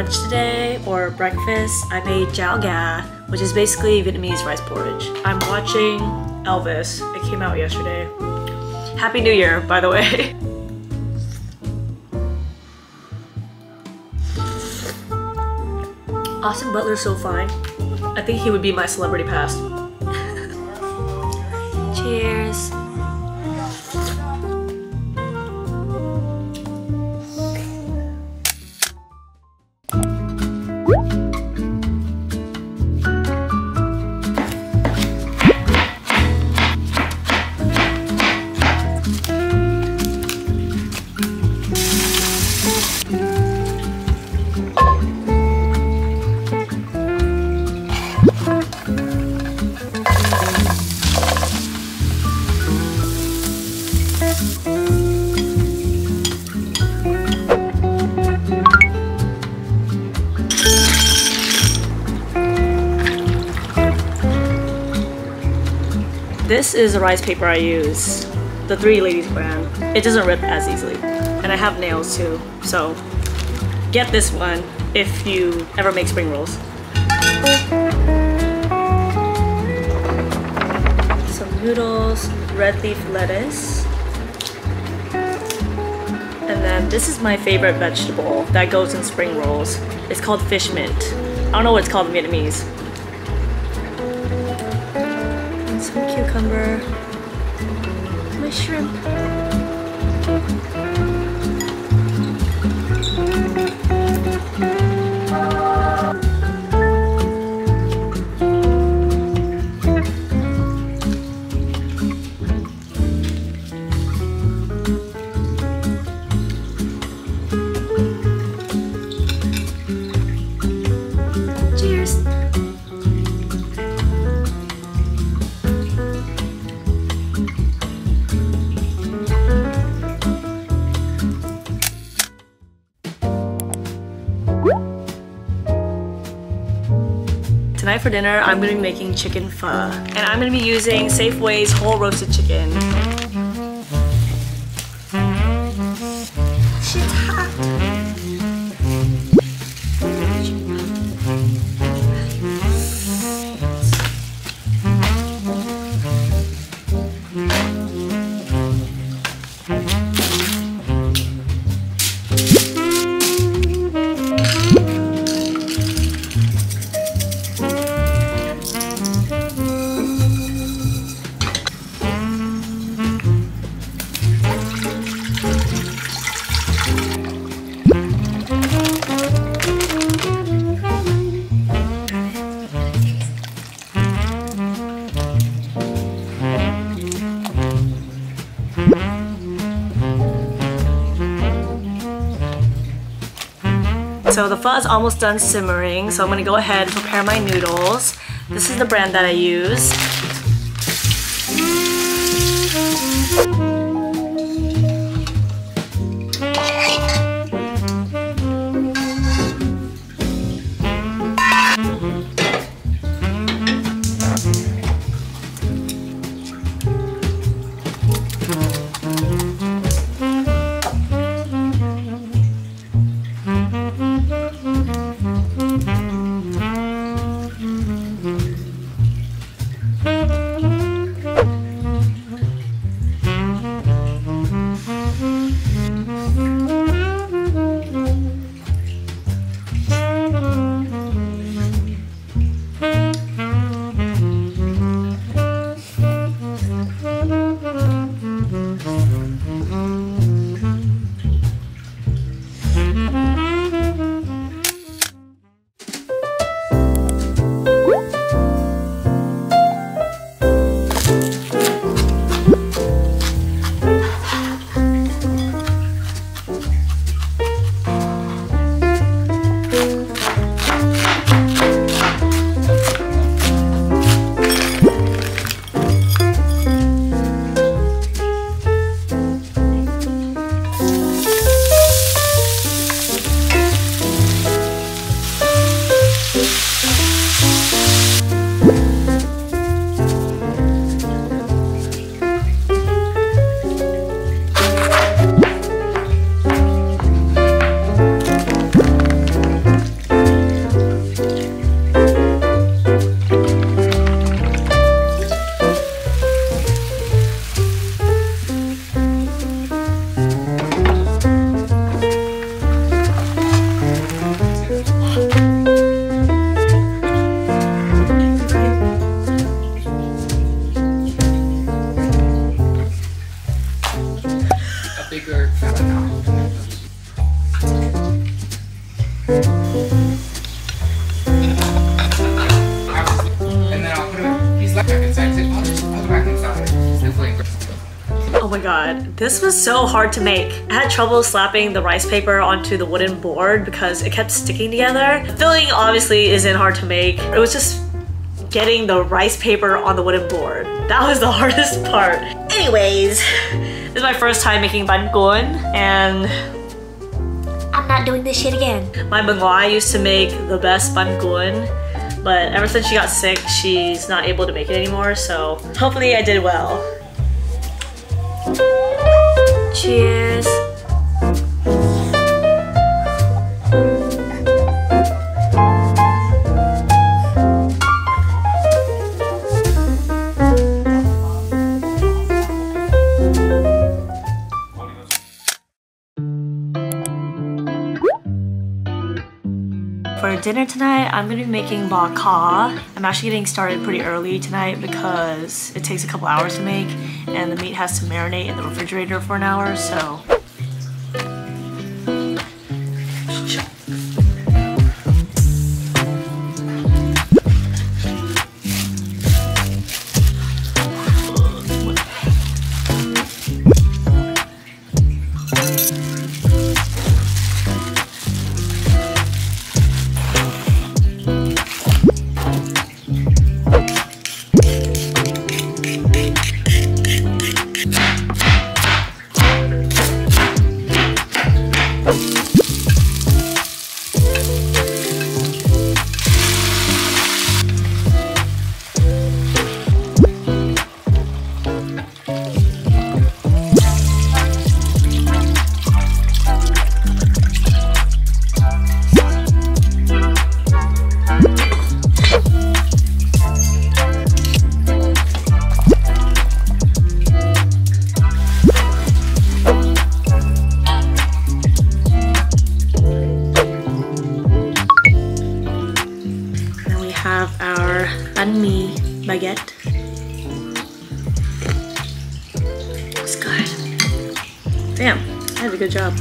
brunch today or breakfast. I made Chao Ga, which is basically Vietnamese rice porridge. I'm watching Elvis. It came out yesterday. Happy New Year, by the way. Austin Butler's so fine. I think he would be my celebrity past. Cheers. This is the rice paper I use, the 3 Ladies brand. It doesn't rip as easily. And I have nails too, so get this one if you ever make spring rolls. Some noodles, red leaf lettuce. And then this is my favorite vegetable that goes in spring rolls. It's called fish mint. I don't know what it's called in Vietnamese. Some cucumber, my shrimp. Cheers. Tonight for dinner, I'm going to be making chicken pho. And I'm going to be using Safeway's whole roasted chicken. Shit's hot. So the pho is almost done simmering, so I'm going to go ahead and prepare my noodles. This is the brand that I use. my god, this was so hard to make. I had trouble slapping the rice paper onto the wooden board because it kept sticking together. The filling obviously isn't hard to make. It was just getting the rice paper on the wooden board. That was the hardest part. Anyways, this is my first time making Banh Cuon, and I'm not doing this shit again. My Benoit used to make the best Banh Cuon, but ever since she got sick, she's not able to make it anymore, so hopefully I did well. Cheers. For dinner tonight, I'm gonna be making Pho Ga. I'm actually getting started pretty early tonight because it takes a couple hours to make and the meat has to marinate in the refrigerator for an hour, so. Banh Mi baguette. It's good. Damn, I did a good job.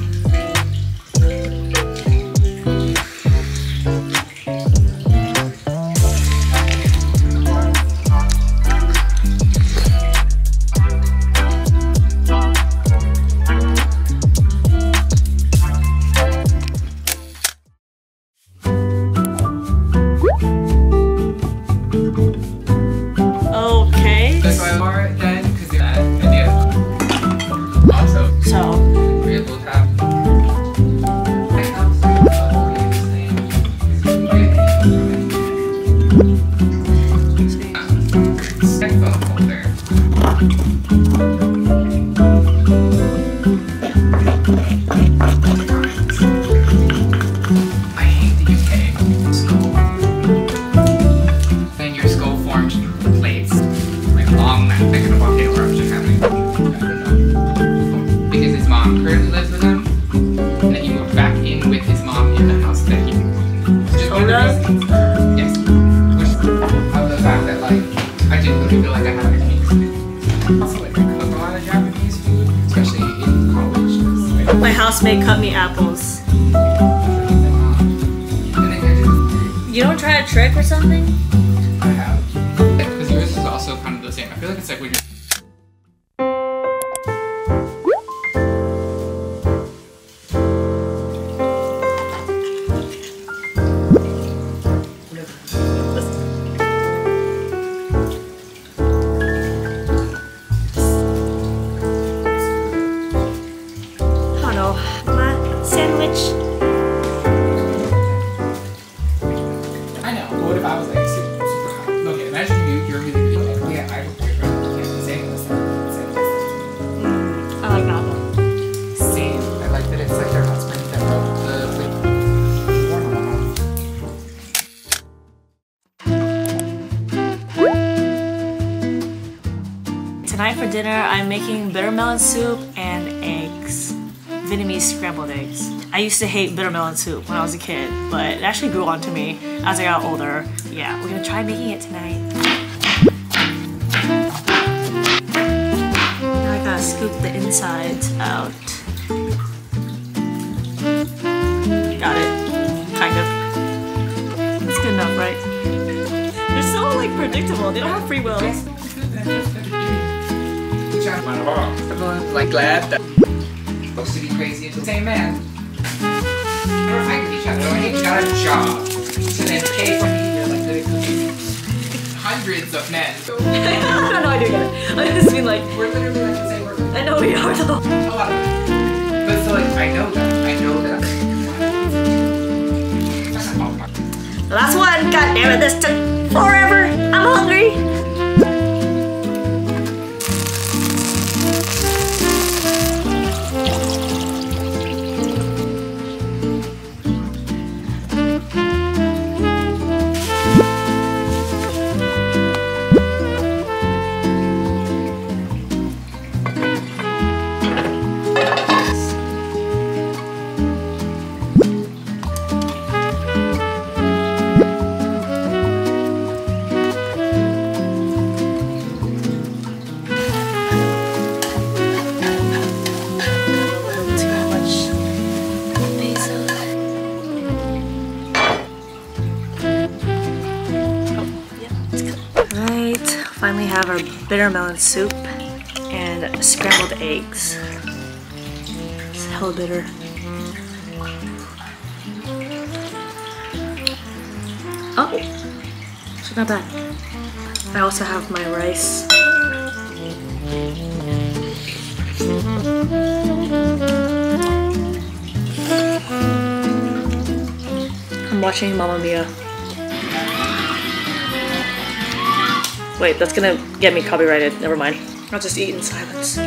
My housemate cut me apples. You don't try a trick or something? I have. Because yours is also kind of the same. I feel like it's like when you're... I know, but what if I was like super hot? Okay, imagine you're really good. Like, yeah, I have a boyfriend. You can't be saying this. I like that one. Same. I like that it's like their husband that wrote the Tonight for dinner, I'm making bitter melon soup and eggs. Vietnamese scrambled eggs. I used to hate bitter melon soup when I was a kid, but it actually grew on to me as I got older. Yeah, we're gonna try making it tonight. Now I gotta scoop the insides out. Got it. Kind of. It's good enough, right? They're so like predictable. They don't have free wills. each other. Everyone's like glad that supposed to be crazy until the same man. We're fighting each other. I ain't got a job to then pay for me. You're like good at cooking. Hundreds of men. No, I do get it. I just mean like we're literally like the same person. I know we are though. A lot of it. But so like I know that. The last one. God damn it! This took forever. I'm hungry. Finally have our bitter melon soup and scrambled eggs. It's hella bitter. Oh, it's not bad. I also have my rice. I'm watching Mamma Mia. Wait, that's gonna get me copyrighted. Never mind. I'll just eat in silence.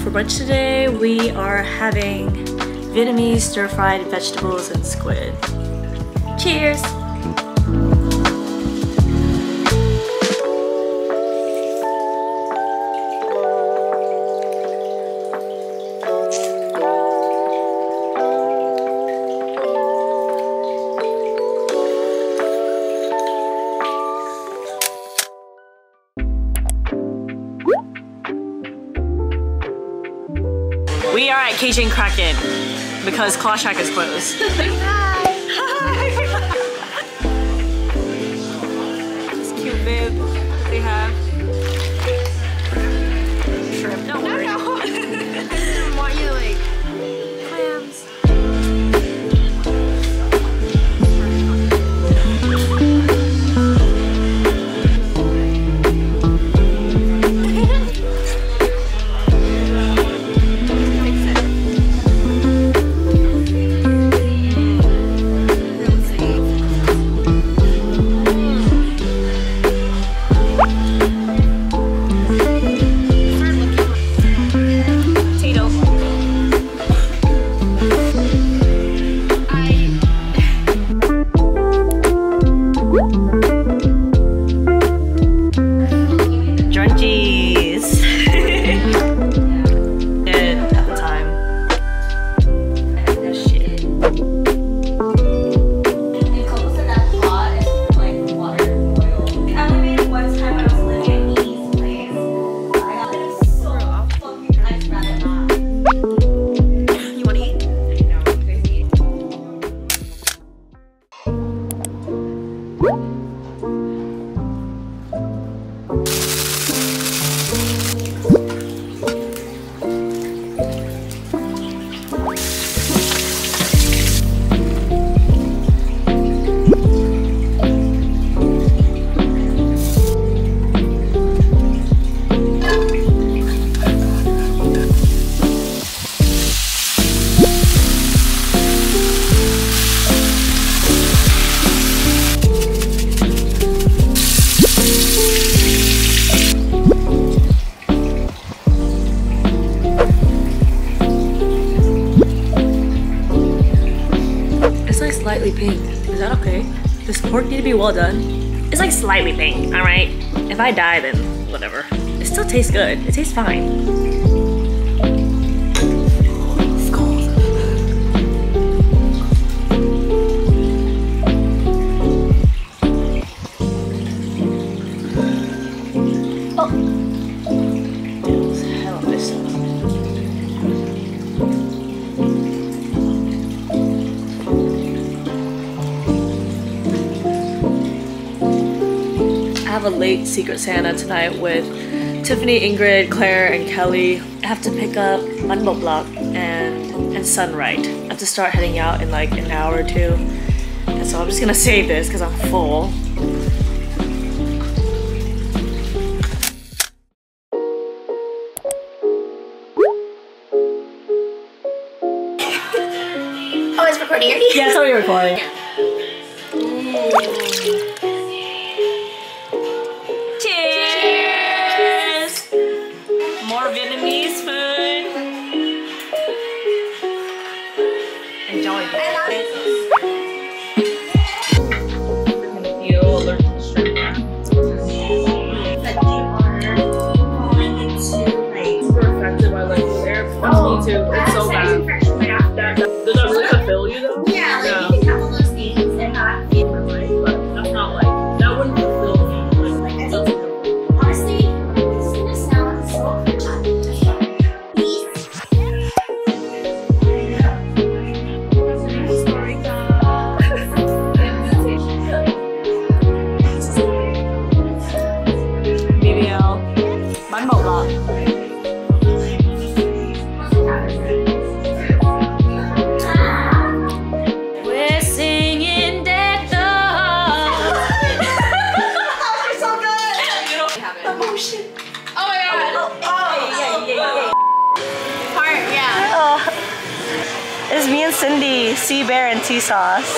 Brunch today, we are having Vietnamese stir-fried vegetables and squid. Cheers! We are at 𝐤𝐏𝐿 Crack'n because Claw Shack is closed. Hi! This cute bib they have. Shrimp. Don't worry. No. I didn't want you to like clams. This pork need to be well done. It's like slightly pink, alright? If I die, then whatever. It still tastes good. It tastes fine. I have a late Secret Santa tonight with Tiffany, Ingrid, Claire, and Kelly. I have to pick up Potluck and Sunright. I have to start heading out in like an hour or two. And so I'm just gonna save this because I'm full. Oh, it's recording already? Yeah, it's already recording. Cheers! More Vietnamese food. Enjoy it. Feel allergic to shrimp. That you are falling into like Super affected by like air. Me too. It's so bad. Does that really fulfill you though? Yeah, like you can have all those things and not feel But that's not like, that wouldn't fulfill me. Like, I think honestly, this is gonna sound so peace. BBL. Banh Mi. We're singing that song. You're so good. Emotion. Oh my god. Yeah. Part, yeah. It's me and Cindy, Sea Bear and tea sauce.